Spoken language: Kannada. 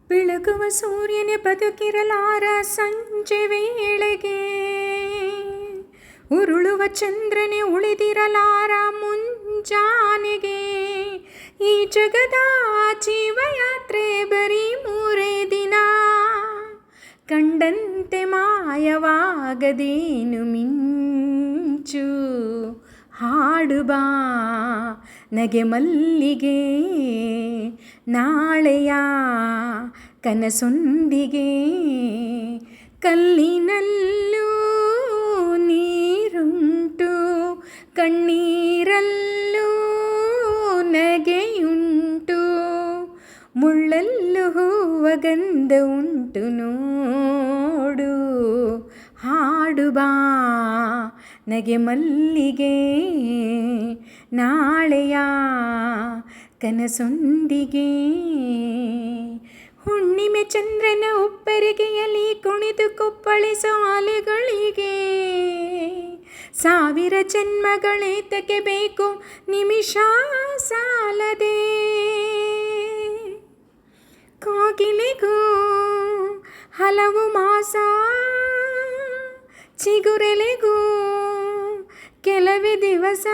ಬೆಳಗುವ ಸೂರ್ಯನೇ ಬದುಕಿರಲಾರ ಸಂಜೆ ವೇಳೆಗೆ, ಉರುಳುವ ಚಂದ್ರನೇ ಉಳಿದಿರಲಾರ ಮುಂಜಾನೆಗೆ. ಈ ಜಗದ ಜೀವಯಾತ್ರೆ ಬರೀ 3 ದಿನ, ಕಂಡಂತೆ ಮಾಯವಾಗದೇನು ಮಿಂಚು. ಹಾಡುಬಾ ನಗೆ ಮಲ್ಲಿಗೆ, ನಾಳೆಯ ಕನಸೊಂದಿಗೆ. ಕಲ್ಲಿನಲ್ಲೂ ನೀರುಂಟು, ಕಣ್ಣೀರಲ್ಲೂ ನಗೆಯುಂಟು, ಮುಳ್ಳಲ್ಲೂ ಹೂವ ಗಂಧ ಉಂಟು ನೋಡು. ಹಾಡುಬಾ ನಗೆ ಮಲ್ಲಿಗೆ, ನಾಳೆಯ ಕನಸೊಂದಿಗೆ. ಹುಣ್ಣಿಮೆ ಚಂದ್ರನ ಉಪ್ಪರಿಗೆಯಲ್ಲಿ ಕುಣಿದು ಕುಪ್ಪಳಿಸೋ ಅಲೆಗಳಿಗೆ, 1000 ಜನ್ಮಗಳೇತಕ್ಕೆ ಬೇಕು ನಿಮಿಷ ಸಾಲದೆ. ಕೋಗಿಲೆಗೂ ಹಲವು ಮಾಸ, ಚಿಗುರೆಲೆಗೂ ಕೆಲವೇ ದಿವಸ.